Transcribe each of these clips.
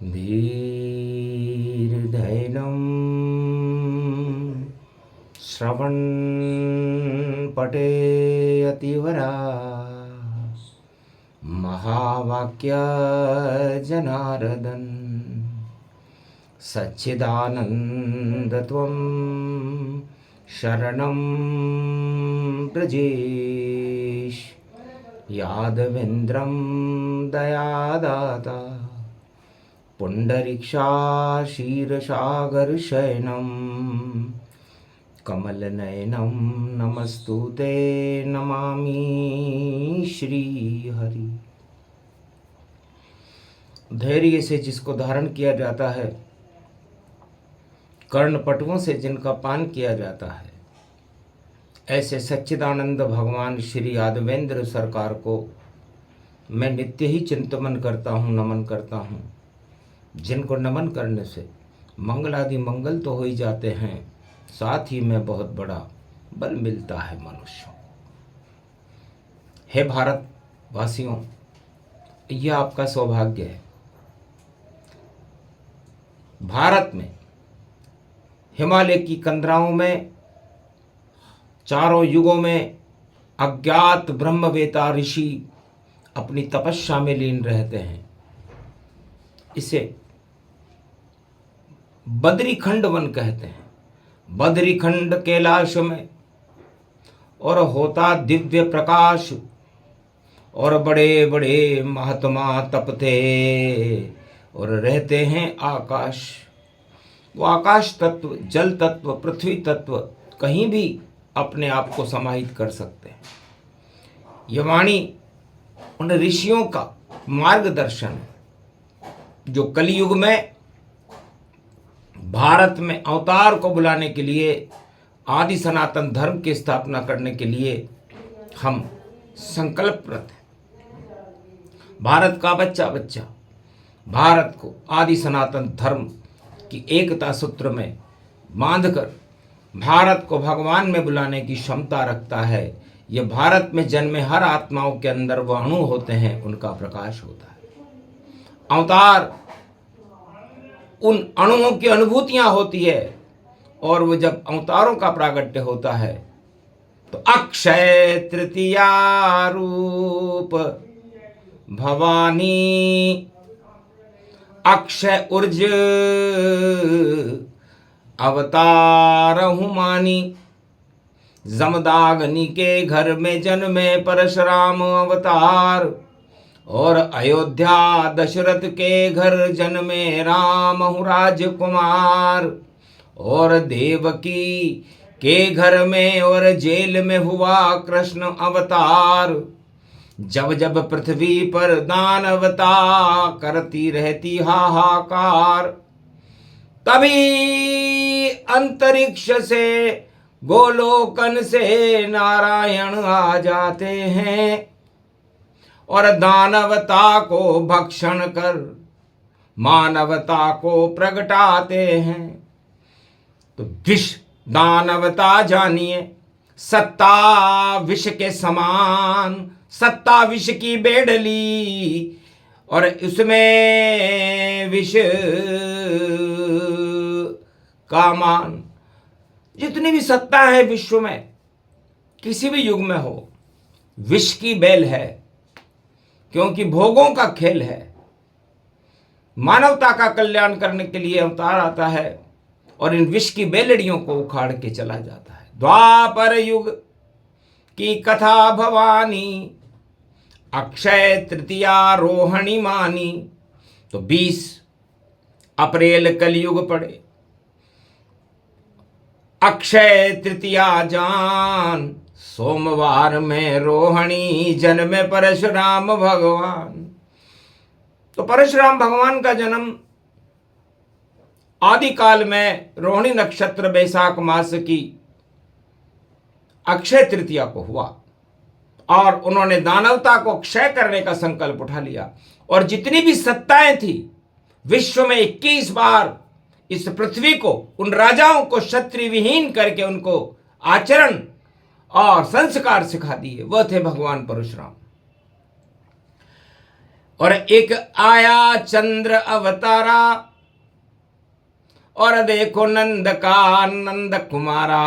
धीर्धैनं श्रवणपटे अतिवरा महावाक्य जनार्दन सच्चिदानन्दत्वं शरणं ब्रजेश यादवेन्द्रं दयादाता पुण्डरीक्षाशीर्षसागरशयनं कमलनयनं नमस्तुते नमामि श्रीहरि। धैर्य से जिसको धारण किया जाता है, कर्णपटुओं से जिनका पान किया जाता है, ऐसे सच्चिदानंद भगवान श्री यादवेंद्र सरकार को मैं नित्य ही चिंतन करता हूँ, नमन करता हूँ। जिनको नमन करने से मंगल आदि मंगल तो हो ही जाते हैं, साथ ही में बहुत बड़ा बल मिलता है मनुष्यों। हे भारत वासियों, यह आपका सौभाग्य है। भारत में हिमालय की कंदराओं में चारों युगों में अज्ञात ब्रह्मवेता ऋषि अपनी तपस्या में लीन रहते हैं। इसे बद्रीखंड वन कहते हैं। बद्रीखंड कैलाश में और होता दिव्य प्रकाश, और बड़े बड़े महात्मा तपते और रहते हैं आकाश। वो आकाश तत्व, जल तत्व, पृथ्वी तत्व कहीं भी अपने आप को समाहित कर सकते हैं। ये वाणी उन ऋषियों का मार्गदर्शन है जो कलयुग में भारत में अवतार को बुलाने के लिए, आदि सनातन धर्म की स्थापना करने के लिए हम संकल्परत हैं। भारत का बच्चा बच्चा भारत को आदि सनातन धर्म की एकता सूत्र में बांधकर भारत को भगवान में बुलाने की क्षमता रखता है। यह भारत में जन्मे हर आत्माओं के अंदर वह अणु होते हैं, उनका प्रकाश होता है। अवतार उन अणुओं की अनुभूतियां होती है, और वो जब अवतारों का प्रागट्य होता है तो अक्षय तृतीया रूप भवानी अक्षय ऊर्ज अवतार हुमानी। जमदाग्नि के घर में जन्मे परशुराम अवतार, और अयोध्या दशरथ के घर जन्मे राम राजकुमार। और देवकी के घर में और जेल में हुआ कृष्ण अवतार। जब जब पृथ्वी पर दानवता करती रहती हाहाकार, तभी अंतरिक्ष से गोलोकन से नारायण आ जाते हैं और दानवता को भक्षण कर मानवता को प्रगटाते हैं। तो विष दानवता जानिए, सत्ता विष के समान। सत्ता विष की बेड़ली और उसमें विष का मान। जितनी भी सत्ता है विश्व में, किसी भी युग में हो, विष की बेल है, क्योंकि भोगों का खेल है। मानवता का कल्याण करने के लिए अवतार आता है और इन विष की बेलड़ियों को उखाड़ के चला जाता है। द्वापर युग की कथा भवानी, अक्षय तृतीया रोहिणी मानी। तो 20 अप्रैल कलयुग पड़े, अक्षय तृतीया जान, सोमवार में रोहिणी जन्मे परशुराम भगवान। तो परशुराम भगवान का जन्म आदिकाल में रोहिणी नक्षत्र बैसाख मास की अक्षय तृतीया को हुआ, और उन्होंने दानवता को क्षय करने का संकल्प उठा लिया। और जितनी भी सत्ताएं थी विश्व में 21 बार इस पृथ्वी को, उन राजाओं को क्षत्रिय विहीन करके उनको आचरण और संस्कार सिखा दिए, वह थे भगवान परशुराम। और एक आया चंद्र अवतारा, और देखो नंद का नंद कुमारा,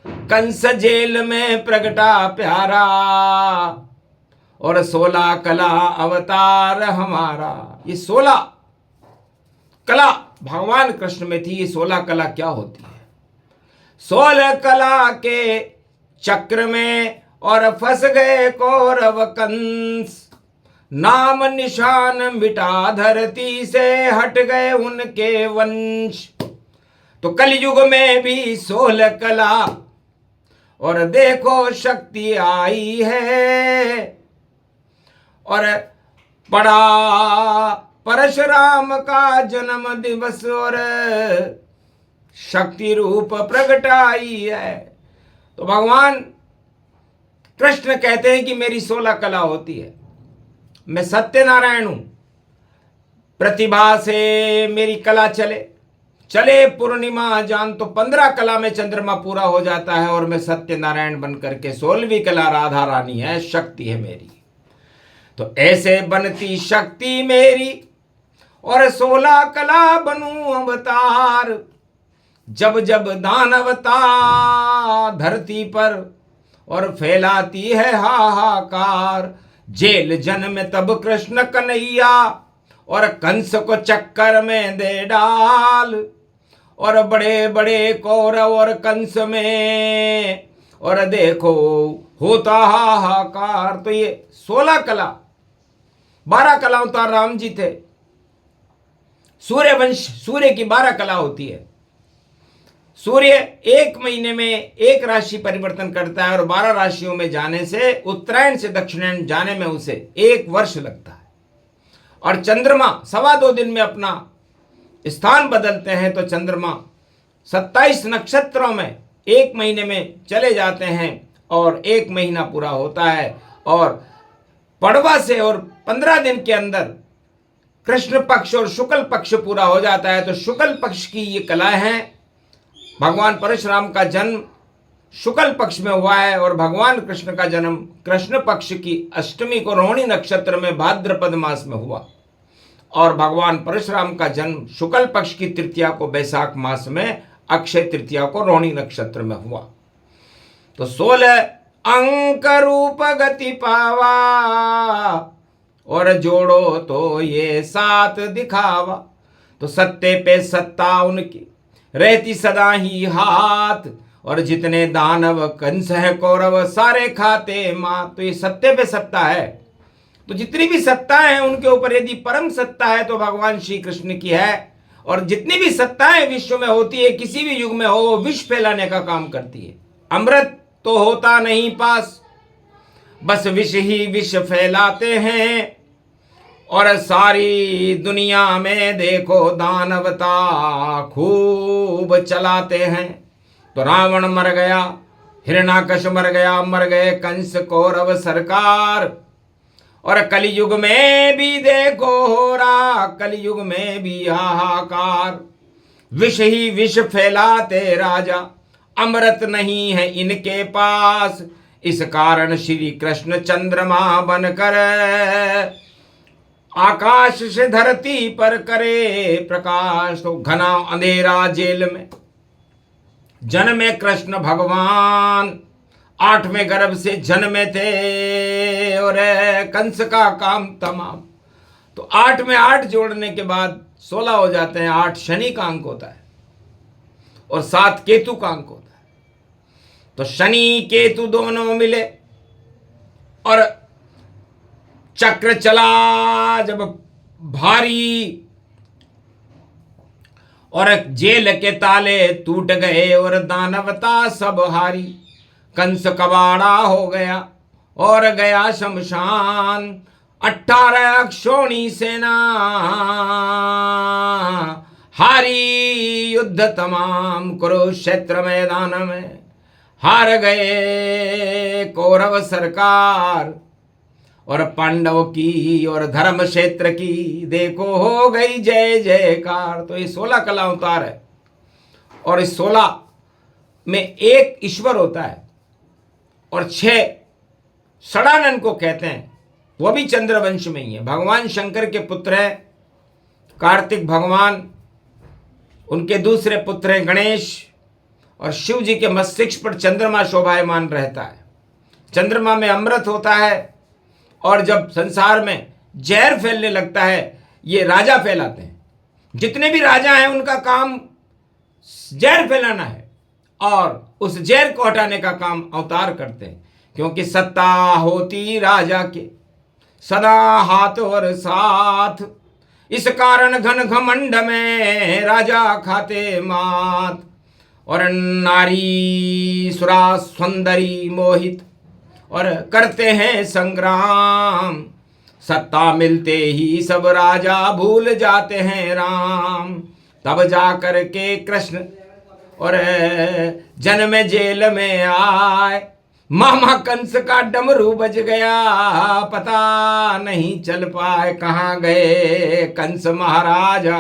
कंस जेल में प्रगटा प्यारा, और 16 कला अवतार हमारा। ये 16 कला भगवान कृष्ण में थी। ये 16 कला क्या होती है? 16 कला के चक्र में और फंस गए कौरव कंस, नाम निशान मिटा धरती से, हट गए उनके वंश। तो कलयुग में भी 16 कला, और देखो शक्ति आई है, और पड़ा परशुराम का जन्म दिवस, और शक्ति रूप प्रगटाई है। तो भगवान कृष्ण कहते हैं कि मेरी 16 कला होती है। मैं सत्यनारायण हूं। प्रतिभा से मेरी कला चले पूर्णिमा जान, तो 15 कला में चंद्रमा पूरा हो जाता है, और मैं सत्यनारायण बन करके 16वीं कला राधा रानी है, शक्ति है मेरी। तो ऐसे बनती शक्ति मेरी, और 16 कला बनूं अवतार। जब जब दानवता धरती पर, और फैलाती है हाहाकार। जेल जन में तब कृष्ण कन्हैया, और कंस को चक्कर में दे डाल। और बड़े बड़े कौरव और कंस में, और देखो होता हाहाकार। तो ये 16 कला, 12 कला अवतार राम जी थे। सूर्य वंश, सूर्य की 12 कला होती है। सूर्य 1 महीने में एक राशि परिवर्तन करता है, और 12 राशियों में जाने से, उत्तरायण से दक्षिणायन जाने में उसे 1 वर्ष लगता है। और चंद्रमा 2.25 दिन में अपना स्थान बदलते हैं। तो चंद्रमा 27 नक्षत्रों में 1 महीने में चले जाते हैं, और 1 महीना पूरा होता है। और पड़वा से और 15 दिन के अंदर कृष्ण पक्ष और शुक्ल पक्ष पूरा हो जाता है। तो शुक्ल पक्ष की ये कला है। भगवान परशुराम का जन्म शुक्ल पक्ष में हुआ है, और भगवान कृष्ण का जन्म कृष्ण पक्ष की अष्टमी को रोहिणी नक्षत्र में भाद्रपद मास में हुआ, और भगवान परशुराम का जन्म शुक्ल पक्ष की तृतीया को बैसाख मास में अक्षय तृतीया को रोहिणी नक्षत्र में हुआ। तो 16 अंक रूप गति पावा, और जोड़ो तो ये 7 दिखावा। तो सत्ते पे सत्ता उनकी रहती सदा ही हाथ, और जितने दानव कंस है कौरव सारे खाते मात। तो ये सत्ते पे सत्ता है। तो जितनी भी सत्ता है उनके ऊपर यदि परम सत्ता है तो भगवान श्री कृष्ण की है। और जितनी भी सत्ताएं विश्व में होती है, किसी भी युग में हो, वो विष फैलाने का काम करती है। अमृत तो होता नहीं पास, बस विष ही विष फैलाते हैं। और सारी दुनिया में देखो दानवता खूब चलाते हैं। तो रावण मर गया, हिरण्याकश मर गया, मर गए कंस कौरव सरकार। और कलयुग में भी देखो हो रहा, कलयुग में भी हाहाकार। विष ही विष फैलाते राजा, अमृत नहीं है इनके पास। इस कारण श्री कृष्ण चंद्रमा बनकर आकाश से धरती पर करे प्रकाश। तो घना अंधेरा जेल में जन्मे कृष्ण भगवान, 8वें गर्भ से जन्मे थे, और कंस का काम तमाम। तो 8 में 8 जोड़ने के बाद 16 हो जाते हैं। 8 शनि का अंक होता है, और 7 केतु का अंक होता है। तो शनि केतु दोनों मिले, और चक्र चला जब भारी, और जेल के ताले टूट गए, और दानवता सब हारी। कंस कबाड़ा हो गया, और गया शमशान। 18 अक्षोणी सेना हारी युद्ध तमाम। कुरुक्षेत्र मैदान में हार गए कौरव सरकार। और पांडव की और धर्म क्षेत्र की देखो हो गई जय जयकार। तो ये 16 कला अवतार है, और इस 16 में एक ईश्वर होता है, और 6 षडानन को कहते हैं। वो भी चंद्रवंश में ही है। भगवान शंकर के पुत्र है कार्तिक भगवान, उनके दूसरे पुत्र हैं गणेश, और शिव जी के मस्तिष्क पर चंद्रमा शोभायमान रहता है। चंद्रमा में अमृत होता है, और जब संसार में जहर फैलने लगता है ये राजा फैलाते हैं। जितने भी राजा हैं उनका काम जहर फैलाना है, और उस जहर को हटाने का काम अवतार करते हैं, क्योंकि सत्ता होती राजा के सदा हाथ और साथ, इस कारण घन घमंड में राजा खाते मात। और नारी सुरा सुंदरी मोहित और करते हैं संग्राम, सत्ता मिलते ही सब राजा भूल जाते हैं राम। तब जा कर के कृष्ण और जन्म जेल में आए, मामा कंस का डमरू बज गया, पता नहीं चल पाए कहाँ गए कंस महाराजा।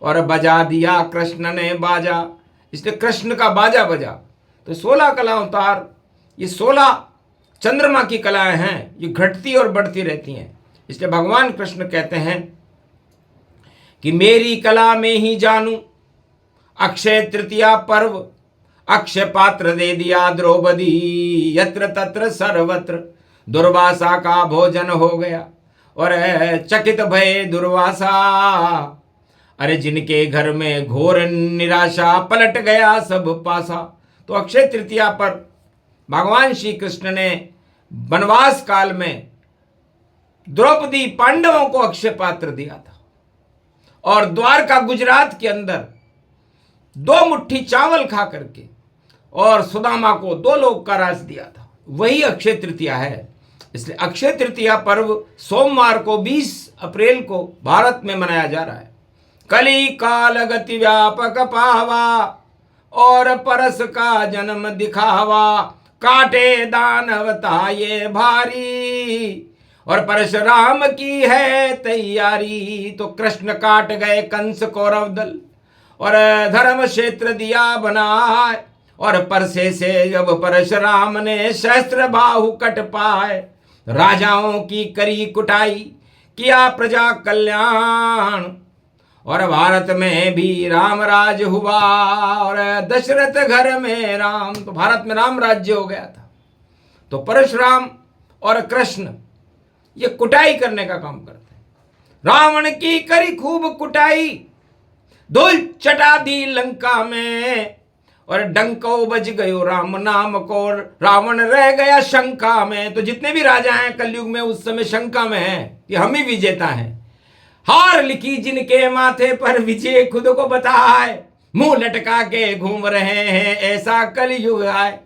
और बजा दिया कृष्ण ने बाजा, इसलिए कृष्ण का बाजा बजा। तो 16 कला अवतार, ये 16 चंद्रमा की कलाएं हैं, ये घटती और बढ़ती रहती हैं। इसलिए भगवान कृष्ण कहते हैं कि मेरी कला में ही जानू, अक्षय तृतीया पर्व अक्षय पात्र दे दिया द्रौपदी, यत्र तत्र सर्वत्र दुर्वासा का भोजन हो गया। और चकित भय दुर्वासा, अरे जिनके घर में घोर निराशा, पलट गया सब पासा। तो अक्षय तृतीया पर भगवान श्री कृष्ण ने वनवास काल में द्रौपदी पांडवों को अक्षय पात्र दिया था, और द्वारका गुजरात के अंदर 2 मुट्ठी चावल खा करके और सुदामा को 2 लोक का राज दिया था। वही अक्षय तृतीया है। इसलिए अक्षय तृतीया पर्व सोमवार को 20 अप्रैल को भारत में मनाया जा रहा है। कली काल गति व्यापक पावा, और परस का जन्म दिखावा, काटे दानवता ये भारी, और परशुराम की है तैयारी। तो कृष्ण काट गए कंस कौरव दल, और धर्म क्षेत्र दिया बनाए, और परसे से जब परशुराम ने शस्त्र बाहु कट पाए, राजाओं की करी कुटाई, किया प्रजा कल्याण, और भारत में भी राम राज हुआ, और दशरथ घर में राम। तो भारत में राम राज्य हो गया था। तो परशुराम और कृष्ण ये कुटाई करने का काम करते हैं। रावण की करी खूब कुटाई, धूल चटा दी लंका में, और डंको बज गयो राम नाम को, रावण रह गया शंका में। तो जितने भी राजा हैं कलयुग में उस समय शंका में हैं कि हम ही विजेता हैं। हार लिखी जिनके माथे पर विजय खुद को बताए, मुंह लटका के घूम रहे हैं ऐसा कलयुग आए।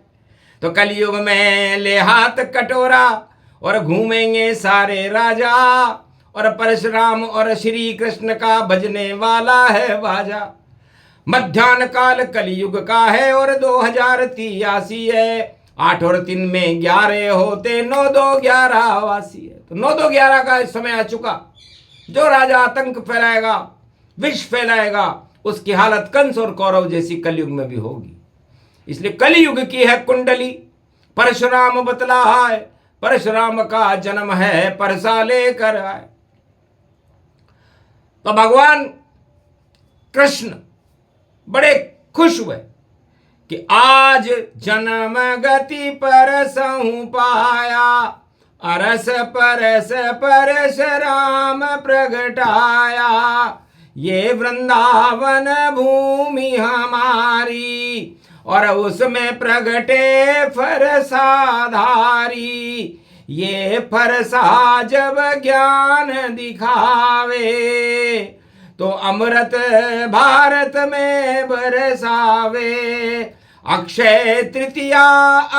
तो कलयुग में ले हाथ कटोरा, और घूमेंगे सारे राजा, और परशुराम और श्री कृष्ण का बजने वाला है बाजा। मध्यान्ह काल कलयुग का है, और 2083 है। 8 और 3 में 11 होते, 9 2 11 वासी है। तो 9 2 11 का समय आ चुका। जो राजा आतंक फैलाएगा, विष फैलाएगा, उसकी हालत कंस और कौरव जैसी कलयुग में भी होगी। इसलिए कलयुग की है कुंडली, परशुराम बतलाए, परशुराम का जन्म है परसा लेकर आए। तो भगवान कृष्ण बड़े खुश हुए कि आज जन्म गति परसहु पाया, अरस परस परशुराम प्रगटाया। ये वृंदावन भूमि हमारी, और उसमें प्रगटे फरसाधारी। ये फरसा जब ज्ञान दिखावे, तो अमृत भारत में बरसावे। अक्षय तृतीया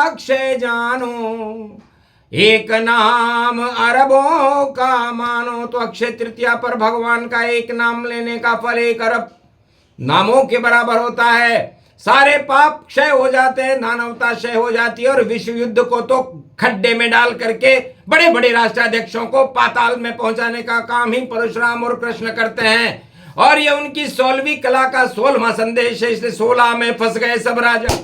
अक्षय जानो, एक नाम अरबों का मानो। तो अक्षय तृतीया पर भगवान का एक नाम लेने का फल 1 अरब नामों के बराबर होता है। सारे पाप क्षय हो जाते हैं, दानवता क्षय हो जाती है, और विश्व युद्ध को तो खड्डे में डाल करके बड़े बड़े राष्ट्राध्यक्षों को पाताल में पहुंचाने का काम ही परशुराम और कृष्ण करते हैं। और ये उनकी 16वीं कला का 16वां संदेश है। इसलिए 16 में फंस गए सब राजा।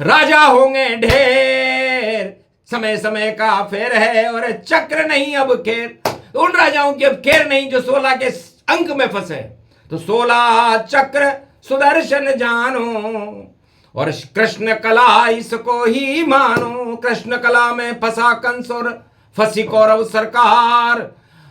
राजा होंगे ढेर, समय समय का फेर है और चक्र नहीं अब खेर। उन राजाओं की अब खेर नहीं जो 16 के अंक में फंसे। तो 16 चक्र सुदर्शन जानो और कृष्ण कला इसको ही मानो। कृष्ण कला में फंसा कंस और फंसी कौरव सरकार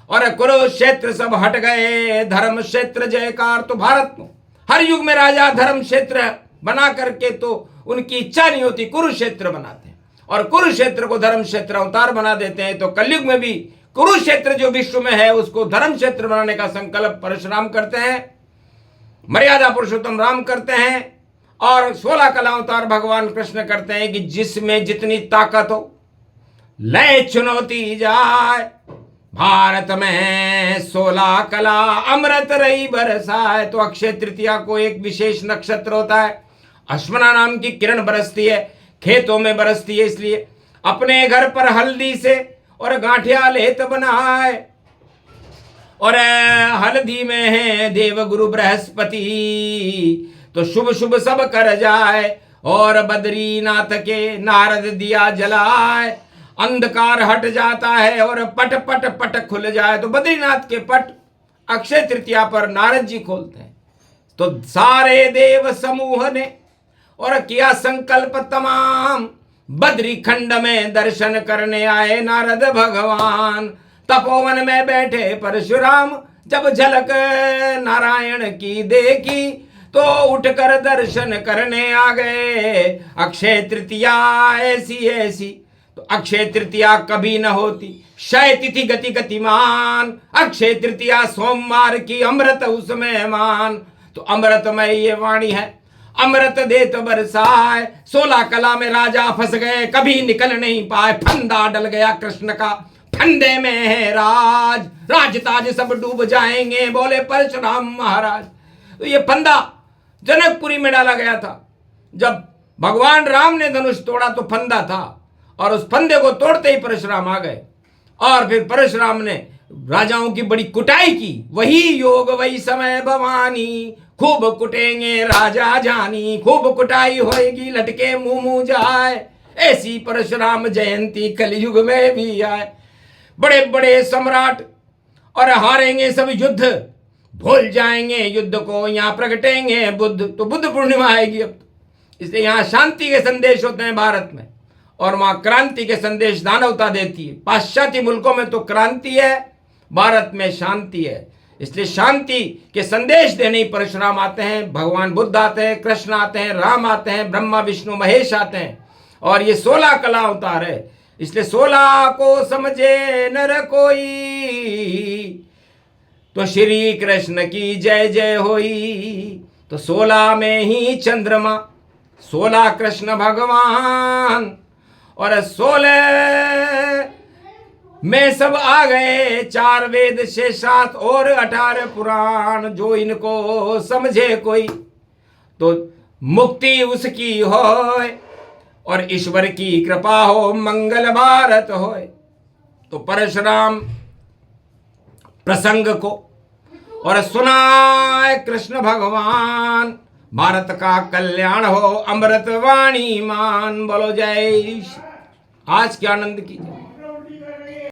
और कुरुक्षेत्र सब हट गए, धर्म क्षेत्र जयकार। तो भारत में हर युग में राजा धर्म क्षेत्र बना करके तो उनकी इच्छा नहीं होती, कुरुक्षेत्र बनाते हैं और कुरुक्षेत्र को धर्म क्षेत्र अवतार बना देते हैं। तो कलयुग में भी कुरुक्षेत्र जो विश्व में है उसको धर्म क्षेत्र बनाने का संकल्प परशुराम करते हैं, मर्यादा पुरुषोत्तम राम करते हैं और 16 कला अवतार भगवान कृष्ण करते हैं कि जिसमें जितनी ताकत हो लय चुनौती जाए। भारत में 16 कला अमृत रही बरसाए। तो अक्षय तृतीया को एक विशेष नक्षत्र होता है, अश्वना नाम की किरण बरसती है, खेतों में बरसती है, इसलिए अपने घर पर हल्दी से और गांठिया लेत बनाए और हल्दी में है देव गुरु बृहस्पति। तो शुभ शुभ सब कर जाए और बद्रीनाथ के नारद दिया जलाए, अंधकार हट जाता है और पट पट पट खुल जाए। तो बद्रीनाथ के पट अक्षय तृतीया पर नारद जी खोलते हैं। तो सारे देव समूह ने और किया संकल्प तमाम, बद्री खंड में दर्शन करने आए नारद भगवान। तपोवन में बैठे परशुराम जब झलक नारायण की देखी तो उठकर दर्शन करने आ गए। अक्षय तृतीया ऐसी ऐसी, तो अक्षय तृतीया कभी न होती, क्षय तिथि गति गतिमान। अक्षय तृतीया सोमवार की अमृत उसमें मान। तो अमृतमय ये वाणी है, अमृत देत बरसाए। 16 कला में राजा फंस गए, कभी निकल नहीं पाए। फंदा डल गया कृष्ण का, फंदे में है राज, राजताज सब डूब जाएंगे, बोले परशुराम महाराज। तो ये फंदा जनकपुरी में डाला गया था। जब भगवान राम ने धनुष तोड़ा तो फंदा था और उस फंदे को तोड़ते ही परशुराम आ गए और फिर परशुराम ने राजाओं की बड़ी कुटाई की। वही योग वही समय भवानी, खूब कुटेंगे राजा जानी, खूब कुटाई होएगी लटके मुंह मुंह जाए। ऐसी परशुराम जयंती कलयुग में भी आए। बड़े बड़े सम्राट और हारेंगे सब युद्ध, भूल जाएंगे युद्ध को, यहाँ प्रगटेंगे बुद्ध। तो बुद्ध पूर्णिमा आएगी अब, इसलिए यहाँ शांति के संदेश होते हैं भारत में और वहाँ क्रांति के संदेश दानवता देती है। पाश्चात्य मुल्कों में तो क्रांति है, भारत में शांति है। इसलिए शांति के संदेश देने ही परशुराम आते हैं, भगवान बुद्ध आते हैं, कृष्ण आते हैं, राम आते हैं, ब्रह्मा विष्णु महेश आते हैं और ये 16 कला अवतार है। इसलिए 16 को समझे नर कोई, तो श्री कृष्ण की जय जय होई। तो 16 में ही चंद्रमा, 16 कृष्ण भगवान और 16 में सब आ गए। 4 वेद से 7 और 18 पुराण, जो इनको समझे कोई तो मुक्ति उसकी होए और ईश्वर की कृपा हो, मंगल भारत होए। तो परशुराम प्रसंग को और सुनाए कृष्ण भगवान, भारत का कल्याण हो, अमृत वाणी मान। बोलो जय। आज के आनंद की